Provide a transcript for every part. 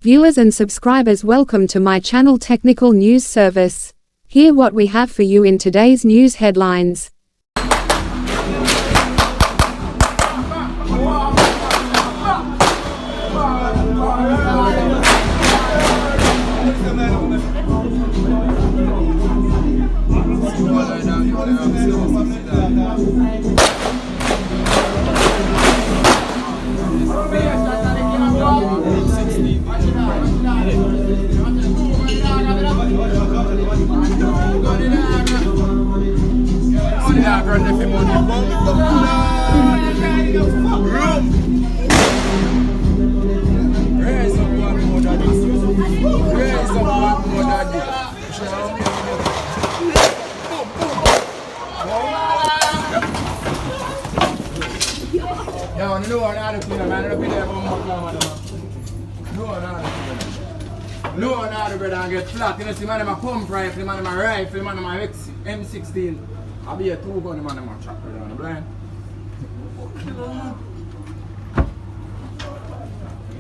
Viewers and subscribers, welcome to my channel Technical News Service. Hear what we have for you in today's news headlines. No, the brother and get flat. You know, see, man, I'm a pump rifle, man, I'm a rifle, man, I'm a M16. I'll be a 2-gun, man, I'm a trap, brother, I'm blind.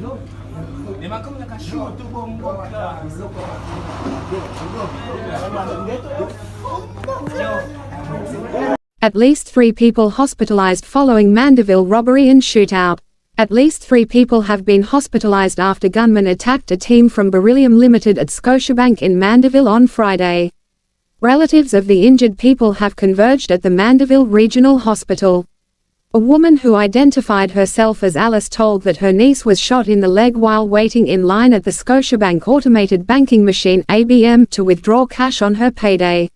No. They might come like a show to bomb. At least 3 people hospitalized following Mandeville robbery and shootout. At least 3 people have been hospitalized after gunmen attacked a team from Beryllium Limited at Scotiabank in Mandeville on Friday. Relatives of the injured people have converged at the Mandeville Regional Hospital. A woman who identified herself as Alice told that her niece was shot in the leg while waiting in line at the Scotiabank automated banking machine (ABM) to withdraw cash on her payday.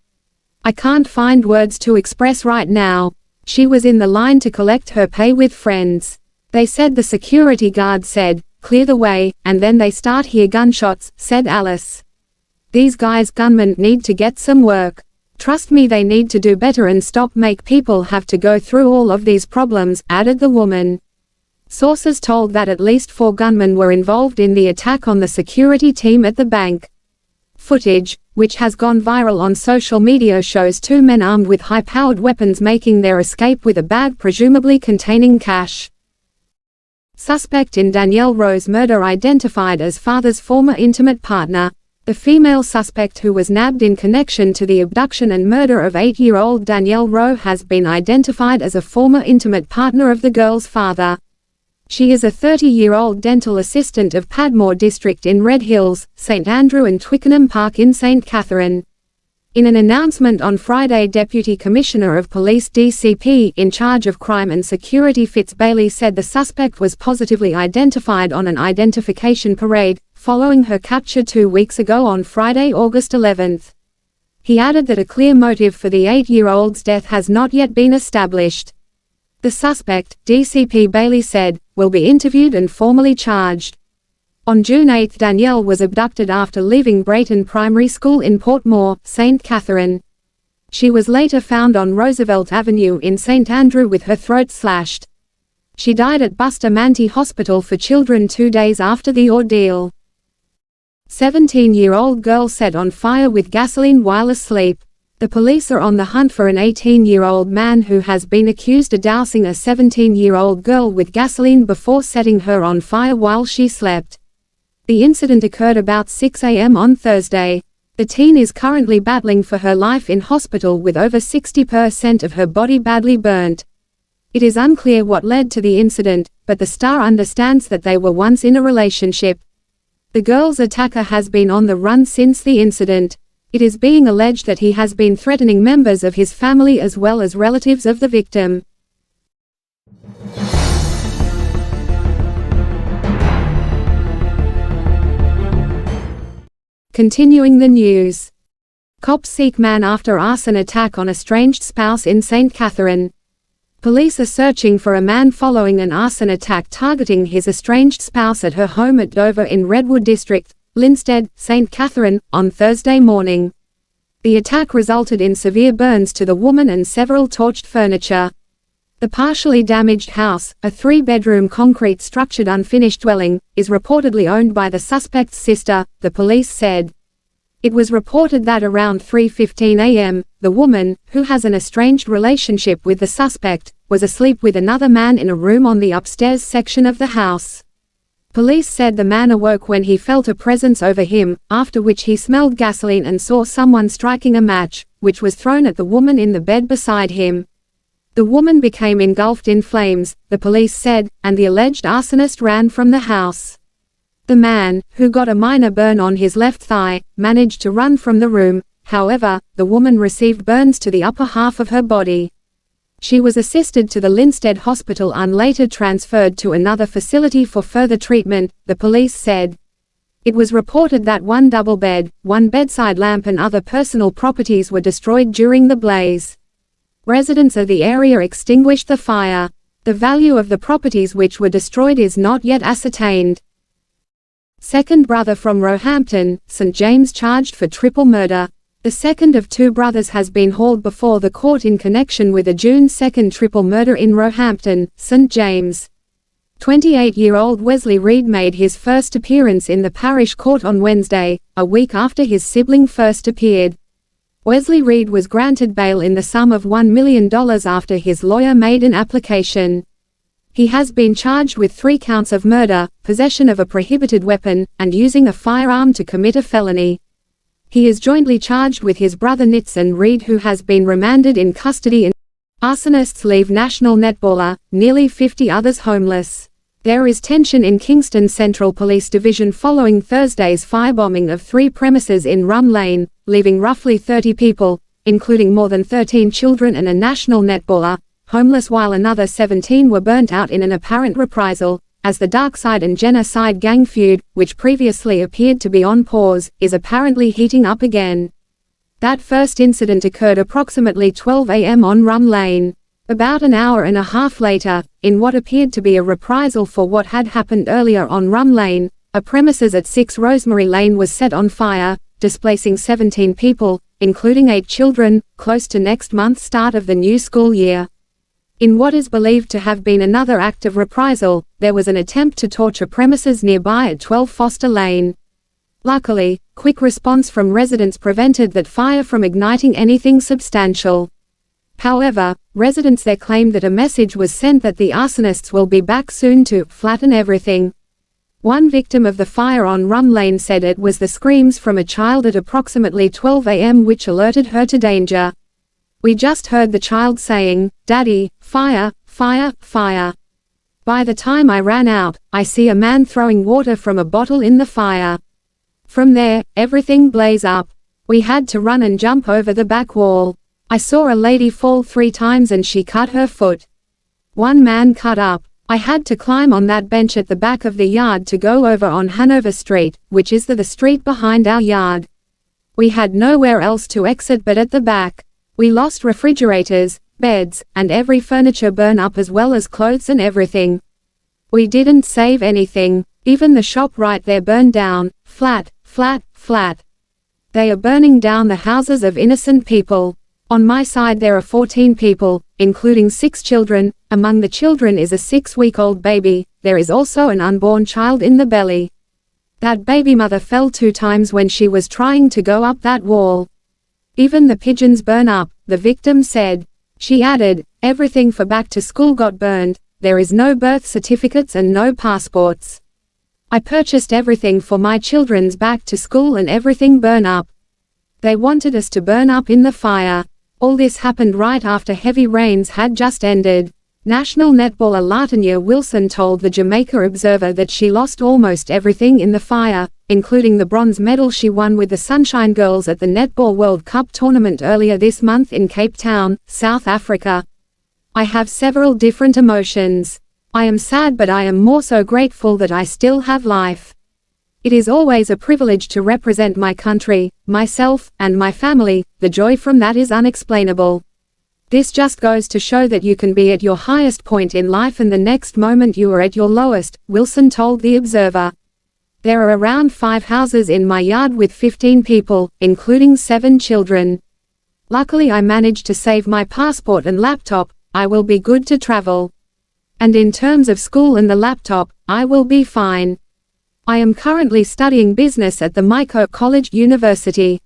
"I can't find words to express right now. She was in the line to collect her pay with friends. They said the security guard said, 'Clear the way,' and then they start hear gunshots," said Alice. "These guys gunmen need to get some work. Trust me, they need to do better and stop make people have to go through all of these problems," added the woman. Sources told that at least 4 gunmen were involved in the attack on the security team at the bank. Footage, which has gone viral on social media, shows 2 men armed with high-powered weapons making their escape with a bag presumably containing cash. Suspect in Danielle Rowe's murder identified as father's former intimate partner. The female suspect who was nabbed in connection to the abduction and murder of 8-year-old Danielle Rowe has been identified as a former intimate partner of the girl's father. She is a 30-year-old dental assistant of Padmore District in Red Hills, St Andrew and Twickenham Park in St Catherine. In an announcement on Friday, Deputy Commissioner of Police DCP in charge of crime and security Fitz Bailey said the suspect was positively identified on an identification parade, following her capture 2 weeks ago on Friday, August 11. He added that a clear motive for the 8-year-old's death has not yet been established. The suspect, DCP Bailey said, will be interviewed and formally charged. On June 8, Danielle was abducted after leaving Brayton Primary School in Portmore, St Catherine. She was later found on Roosevelt Avenue in St Andrew with her throat slashed. She died at Bustamante Hospital for Children 2 days after the ordeal. 17-year-old girl set on fire with gasoline while asleep. The police are on the hunt for an 18-year-old man who has been accused of dousing a 17-year-old girl with gasoline before setting her on fire while she slept. The incident occurred about 6 a.m. on Thursday. The teen is currently battling for her life in hospital with over 60% of her body badly burnt. It is unclear what led to the incident, but the Star understands that they were once in a relationship. The girl's attacker has been on the run since the incident. It is being alleged that he has been threatening members of his family as well as relatives of the victim. Continuing the news. Cops seek man after arson attack on estranged spouse in St Catherine. Police are searching for a man following an arson attack targeting his estranged spouse at her home at Dover in Redwood District, Linstead, St Catherine, on Thursday morning. The attack resulted in severe burns to the woman and several torched furniture. The partially damaged house, a 3-bedroom concrete-structured unfinished dwelling, is reportedly owned by the suspect's sister, the police said. It was reported that around 3:15 a.m., the woman, who has an estranged relationship with the suspect, was asleep with another man in a room on the upstairs section of the house. Police said the man awoke when he felt a presence over him, after which he smelled gasoline and saw someone striking a match, which was thrown at the woman in the bed beside him. The woman became engulfed in flames, the police said, and the alleged arsonist ran from the house. The man, who got a minor burn on his left thigh, managed to run from the room. However, the woman received burns to the upper half of her body. She was assisted to the Linstead Hospital and later transferred to another facility for further treatment, the police said. It was reported that one double bed, one bedside lamp and other personal properties were destroyed during the blaze. Residents of the area extinguished the fire. The value of the properties which were destroyed is not yet ascertained. Second brother from Roehampton, St James charged for triple murder. The second of two brothers has been hauled before the court in connection with a June 2 triple murder in Roehampton, St James. 28-year-old Wesley Reed made his first appearance in the parish court on Wednesday, a week after his sibling first appeared. Wesley Reed was granted bail in the sum of $1 million after his lawyer made an application. He has been charged with 3 counts of murder, possession of a prohibited weapon, and using a firearm to commit a felony. He is jointly charged with his brother Nitson Reed, who has been remanded in custody. Arsonists leave national netballer, nearly 50 others homeless. There is tension in Kingston Central Police Division following Thursday's firebombing of 3 premises in Rum Lane, leaving roughly 30 people, including more than 13 children and a national netballer, homeless, while another 17 were burnt out in an apparent reprisal, as the Darkside and Jenner Side gang feud, which previously appeared to be on pause, is apparently heating up again. That first incident occurred approximately 12 a.m. on Rum Lane. About an hour and a half later, in what appeared to be a reprisal for what had happened earlier on Rum Lane, a premises at 6 Rosemary Lane was set on fire, displacing 17 people, including 8 children, close to next month's start of the new school year. In what is believed to have been another act of reprisal, there was an attempt to torch premises nearby at 12 Foster Lane. Luckily, quick response from residents prevented that fire from igniting anything substantial. However, residents there claimed that a message was sent that the arsonists will be back soon to flatten everything. One victim of the fire on Rum Lane said it was the screams from a child at approximately 12 a.m. which alerted her to danger. "We just heard the child saying, 'Daddy, fire, fire, fire.' By the time I ran out, I see a man throwing water from a bottle in the fire. From there, everything blazed up. We had to run and jump over the back wall. I saw a lady fall 3 times and she cut her foot. One man cut up. I had to climb on that bench at the back of the yard to go over on Hanover Street, which is the street behind our yard. We had nowhere else to exit but at the back. We lost refrigerators, beds, and every furniture burned up as well as clothes and everything. We didn't save anything. Even the shop right there burned down, flat, flat, flat. They are burning down the houses of innocent people. On my side there are 14 people, including 6 children. Among the children is a 6-week-old baby. There is also an unborn child in the belly. That baby mother fell 2 times when she was trying to go up that wall. Even the pigeons burn up," the victim said. She added, "Everything for back to school got burned. There is no birth certificates and no passports. I purchased everything for my children's back to school and everything burned up. They wanted us to burn up in the fire. All this happened right after heavy rains had just ended." National netballer Latanya Wilson told the Jamaica Observer that she lost almost everything in the fire, including the bronze medal she won with the Sunshine Girls at the Netball World Cup tournament earlier this month in Cape Town, South Africa. "I have several different emotions. I am sad, but I am more so grateful that I still have life. It is always a privilege to represent my country, myself, and my family. The joy from that is unexplainable. This just goes to show that you can be at your highest point in life and the next moment you are at your lowest," Wilson told the Observer. "There are around 5 houses in my yard with 15 people, including 7 children. Luckily I managed to save my passport and laptop. I will be good to travel. And in terms of school and the laptop, I will be fine. I am currently studying business at the Miko College University.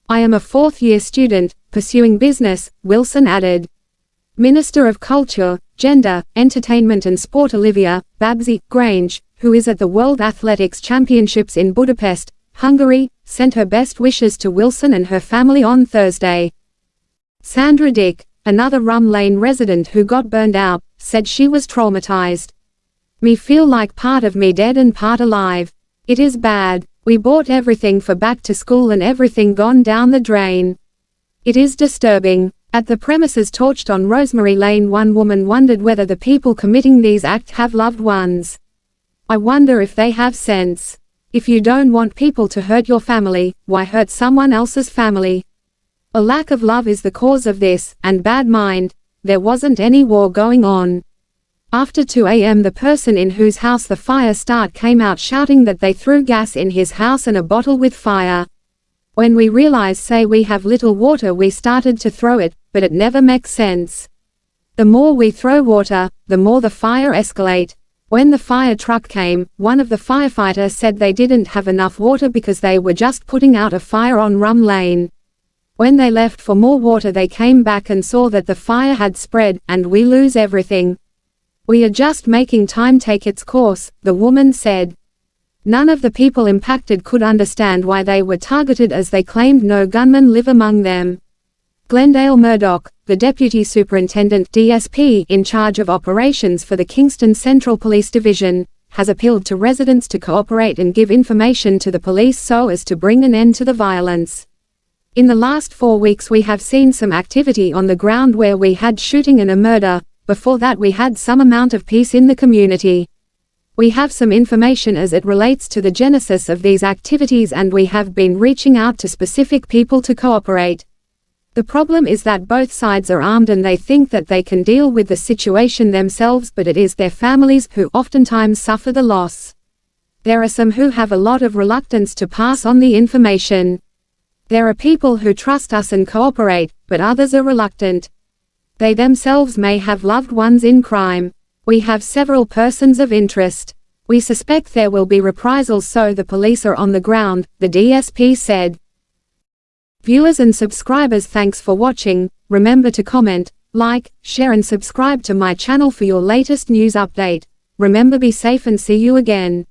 I am a 4th-year student, pursuing business," Wilson added. Minister of Culture, Gender, Entertainment and Sport Olivia Babsy Grange, who is at the World Athletics Championships in Budapest, Hungary, sent her best wishes to Wilson and her family on Thursday. Sandra Dick, another Rum Lane resident who got burned out, said she was traumatized. "Me feel like part of me dead and part alive. It is bad. We bought everything for back to school and everything gone down the drain. It is disturbing." At the premises torched on Rosemary Lane, one woman wondered whether the people committing these acts have loved ones. "I wonder if they have sense. If you don't want people to hurt your family, why hurt someone else's family? A lack of love is the cause of this, and bad mind. There wasn't any war going on." After 2 a.m. the person in whose house the fire started came out shouting that they threw gas in his house and a bottle with fire. "When we realized say we have little water we started to throw it, but it never makes sense. The more we throw water, the more the fire escalate." When the fire truck came, one of the firefighters said they didn't have enough water because they were just putting out a fire on Rum Lane. When they left for more water they came back and saw that the fire had spread, and we lose everything. "We are just making time take its course," the woman said. None of the people impacted could understand why they were targeted as they claimed no gunmen live among them. Glendale Murdoch, the Deputy Superintendent (DSP) in charge of operations for the Kingston Central Police Division, has appealed to residents to cooperate and give information to the police so as to bring an end to the violence. "In the last 4 weeks we have seen some activity on the ground where we had shooting and a murder. Before that we had some amount of peace in the community. We have some information as it relates to the genesis of these activities and we have been reaching out to specific people to cooperate. The problem is that both sides are armed and they think that they can deal with the situation themselves, but it is their families who oftentimes suffer the loss. There are some who have a lot of reluctance to pass on the information. There are people who trust us and cooperate, but others are reluctant. They themselves may have loved ones in crime. We have several persons of interest. We suspect there will be reprisals, so the police are on the ground," the DSP said. Viewers and subscribers, thanks for watching. Remember to comment, like, share and subscribe to my channel for your latest news update. Remember, be safe and see you again.